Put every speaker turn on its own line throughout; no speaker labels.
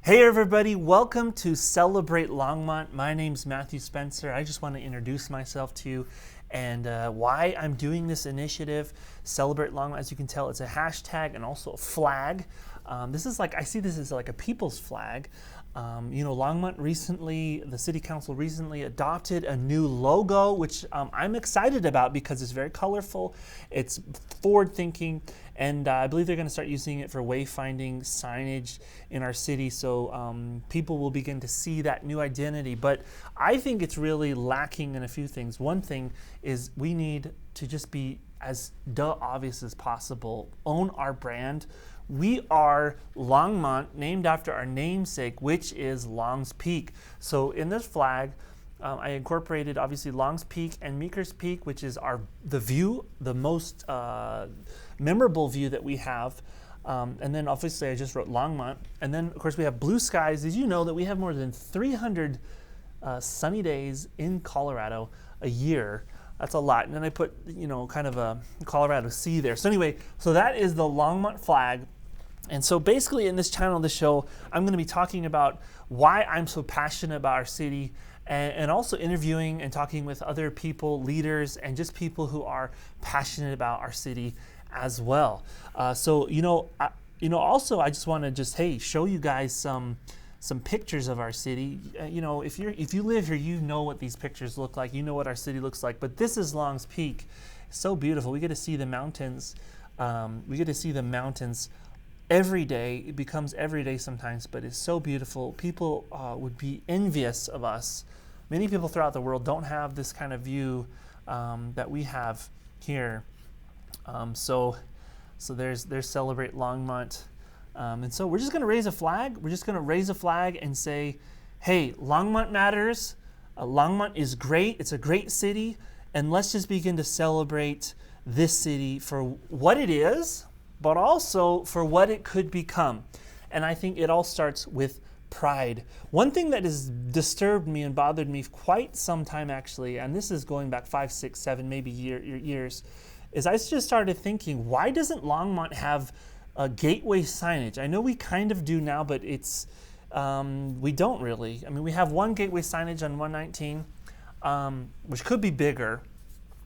Hey everybody, welcome to Celebrate Longmont. My name's Matthew Spencer. I just want to introduce myself to you and why I'm doing this initiative, Celebrate Longmont. As you can tell, it's a hashtag and also a flag. I see this as like a people's flag. Longmont recently, the city council recently adopted a new logo, which I'm excited about because it's very colorful, it's forward thinking, and I believe they're going to start using it for wayfinding signage in our city, so people will begin to see that new identity. But I think it's really lacking in a few things. One thing is we need to just be as obvious as possible, own our brand. We are Longmont, named after our namesake, which is Long's Peak. So in this flag, I incorporated obviously Long's Peak and Meeker's Peak, which is the view, the most memorable view that we have. And then obviously I just wrote Longmont. And then of course we have blue skies. Did you know that we have more than 300 sunny days in Colorado a year? That's a lot. And then I put, kind of a Colorado Sea there. So anyway, so that is the Longmont flag. And so basically in this channel, this show, I'm going to be talking about why I'm so passionate about our city and also interviewing and talking with other people, leaders, and just people who are passionate about our city as well. Also I just want to show you guys some pictures of our city. If you live here, you know what these pictures look like. You know what our city looks like. But this is Long's Peak. It's so beautiful. We get to see the mountains. Every day. It becomes every day sometimes, but it's so beautiful. People would be envious of us. Many people throughout the world don't have this kind of view that we have here. So there's Celebrate Longmont. And so we're just going to raise a flag. We're just going to raise a flag and say, hey, Longmont matters. Longmont is great. It's a great city. And let's just begin to celebrate this city for what it is, but also for what it could become. And I think it all starts with pride. One thing that has disturbed me and bothered me quite some time actually, and this is going back 5, 6, 7, maybe years, is I just started thinking, why doesn't Longmont have a gateway signage? I know we kind of do now, but we don't really. I mean, we have one gateway signage on 119, which could be bigger.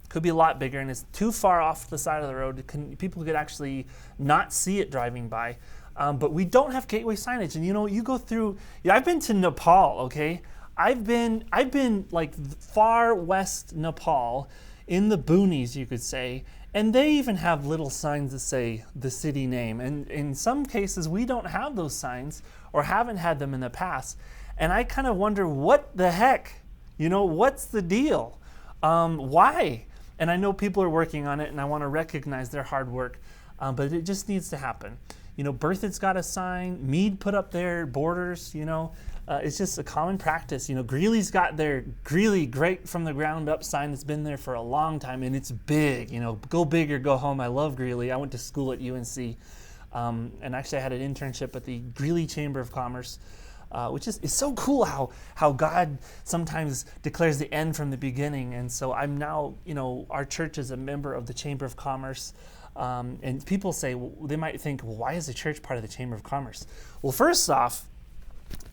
Could be a lot bigger, and it's too far off the side of the road. People could actually not see it driving by. But we don't have gateway signage. And you go through. I've been to Nepal. Okay, I've been like far west Nepal, in the boonies, you could say, and they even have little signs that say the city name. And in some cases, we don't have those signs or haven't had them in the past. And I kind of wonder, what the heck? What's the deal? Why? And I know people are working on it, and I want to recognize their hard work, but it just needs to happen. Berthoud's got a sign. Meade put up their borders. It's just a common practice. Greeley's got their Greeley Great from the Ground Up sign that's been there for a long time, and it's big. Go big or go home. I love Greeley. I went to school at UNC, and actually I had an internship at the Greeley Chamber of Commerce. Which is so cool how God sometimes declares the end from the beginning. And so I'm now, our church is a member of the Chamber of Commerce. And people say, they might think, well, why is the church part of the Chamber of Commerce? Well, first off,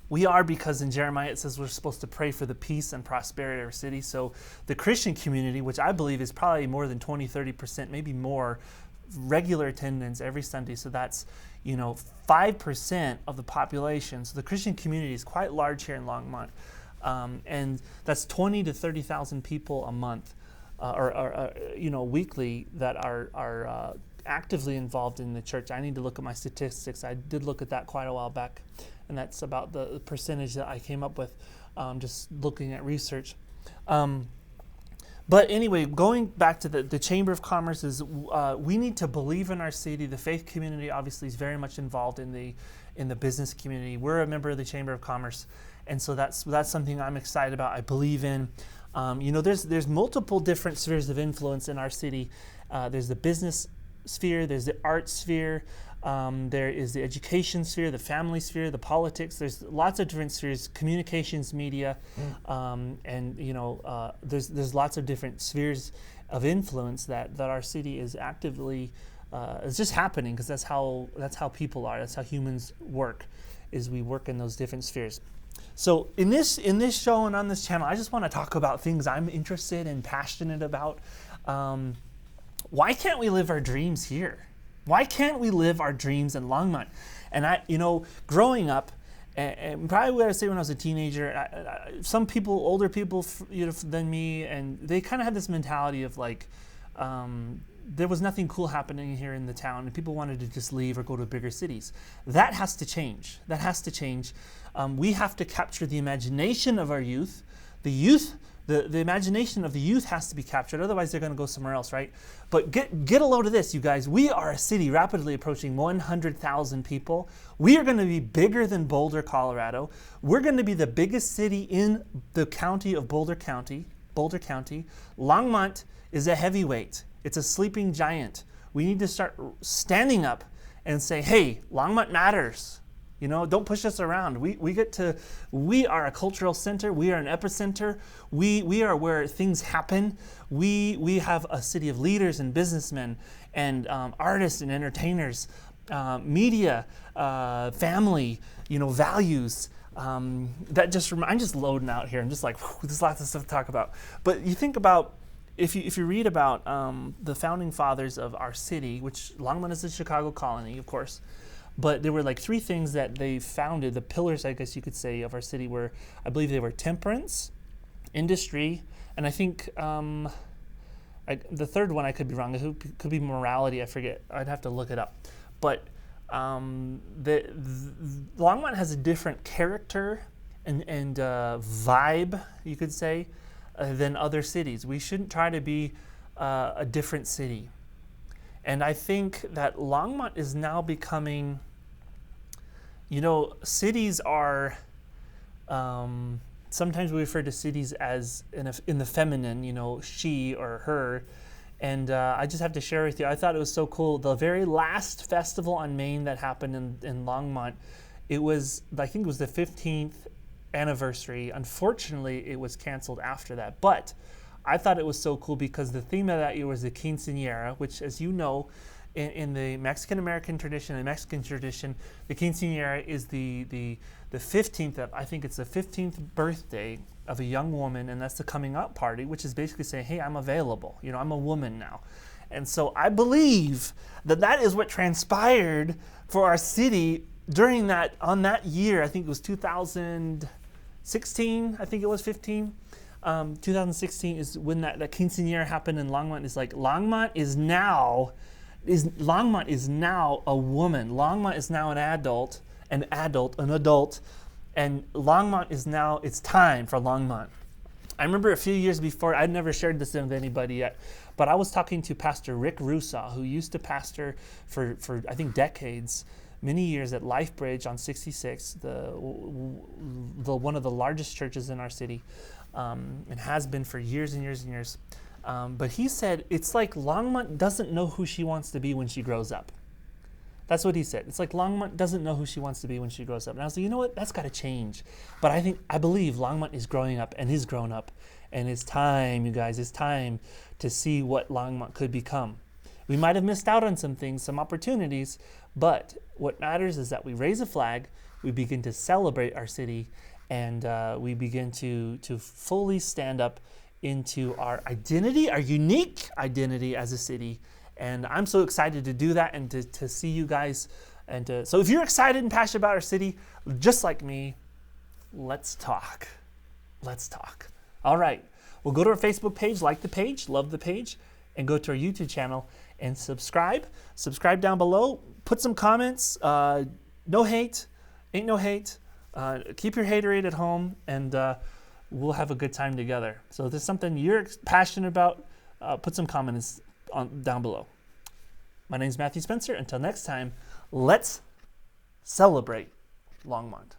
we are, because in Jeremiah it says we're supposed to pray for the peace and prosperity of our city. So the Christian community, which I believe is probably more than 20-30%, maybe more, regular attendance every Sunday. So that's 5% of the population. So the Christian community is quite large here in Longmont, and that's 20 to 30,000 people a month, or weekly, that are actively involved in the church. I need to look at my statistics. I did look at that quite a while back, and that's about the percentage that I came up with, just looking at research. But anyway, going back to the Chamber of Commerce, is we need to believe in our city. The faith community obviously is very much involved in the business community. We're a member of the Chamber of Commerce, and so that's something I'm excited about. I believe in. There's multiple different spheres of influence in our city. There's the business sphere. There's the art sphere. There is the education sphere, the family sphere, the politics. There's lots of different spheres, communications, media, and there's lots of different spheres of influence that our city is actively it's just happening because that's how people are. That's how humans work, is we work in those different spheres. So in this show and on this channel, I just want to talk about things I'm interested and passionate about. Why can't we live our dreams here? Why can't we live our dreams in Longmont? And growing up, and probably what I say when I was a teenager, some people, older people, than me, and they kind of had this mentality of like, there was nothing cool happening here in the town, and people wanted to just leave or go to bigger cities. That has to change. That has to change. We have to capture the imagination of our youth. The imagination of the youth has to be captured. Otherwise, they're going to go somewhere else, right? But get a load of this, you guys. We are a city rapidly approaching 100,000 people. We are going to be bigger than Boulder, Colorado. We're going to be the biggest city in the county of Boulder County. Longmont is a heavyweight. It's a sleeping giant. We need to start standing up and say, hey, Longmont matters. Don't push us around. We are a cultural center. We are an epicenter. We are where things happen. We have a city of leaders and businessmen and artists and entertainers, media, family, values. I'm just loading out here. I'm just like, there's lots of stuff to talk about. But you think about, if you read about the founding fathers of our city, which Longmont is a Chicago colony, of course. But there were like three things that they founded, the pillars, I guess you could say, of our city were, I believe they were temperance, industry, and I think the third one, I could be wrong, it could be morality, I forget. I'd have to look it up. But Longmont has a different character and vibe, you could say, than other cities. We shouldn't try to be a different city. And I think that Longmont is now becoming, cities are, sometimes we refer to cities as in the feminine, she or her. And I just have to share with you, I thought it was so cool. The very last festival on Main that happened in Longmont, I think it was the 15th anniversary. Unfortunately, it was canceled after that. But I thought it was so cool because the theme of that year was the Quinceañera, which, as you know, in the Mexican-American tradition and Mexican tradition, the Quinceañera is the 15th, I think it's the 15th birthday of a young woman, and that's the coming out party, which is basically saying, hey, I'm available. I'm a woman now. And so I believe that is what transpired for our city on that year. I think it was 2016, I think it was 15. 2016 is when that Quinceañera happened, and Longmont is like, Longmont is now a woman. Longmont is now an adult, and Longmont is now, it's time for Longmont. I remember a few years before, I'd never shared this with anybody yet, but I was talking to Pastor Rick Rusaw, who used to pastor for I think decades, many years at Life Bridge on 66, the one of the largest churches in our city. And has been for years and years and years. But he said, it's like Longmont doesn't know who she wants to be when she grows up. That's what he said. It's like Longmont doesn't know who she wants to be when she grows up. And I was like, you know what? That's got to change. But I believe Longmont is growing up and is grown up. And it's time, you guys, it's time to see what Longmont could become. We might have missed out on some things, some opportunities, but what matters is that we raise a flag, we begin to celebrate our city, and we begin to fully stand up into our identity, our unique identity as a city. And I'm so excited to do that and to see you guys. So if you're excited and passionate about our city, just like me, let's talk. Let's talk. All right. We'll go to our Facebook page, like the page, love the page, and go to our YouTube channel and subscribe. Subscribe down below. Put some comments. No hate. Ain't no hate. Keep your haterade at home, and we'll have a good time together. So if there's something you're passionate about, put some comments down below. My name's Matthew Spencer. Until next time, let's celebrate Longmont.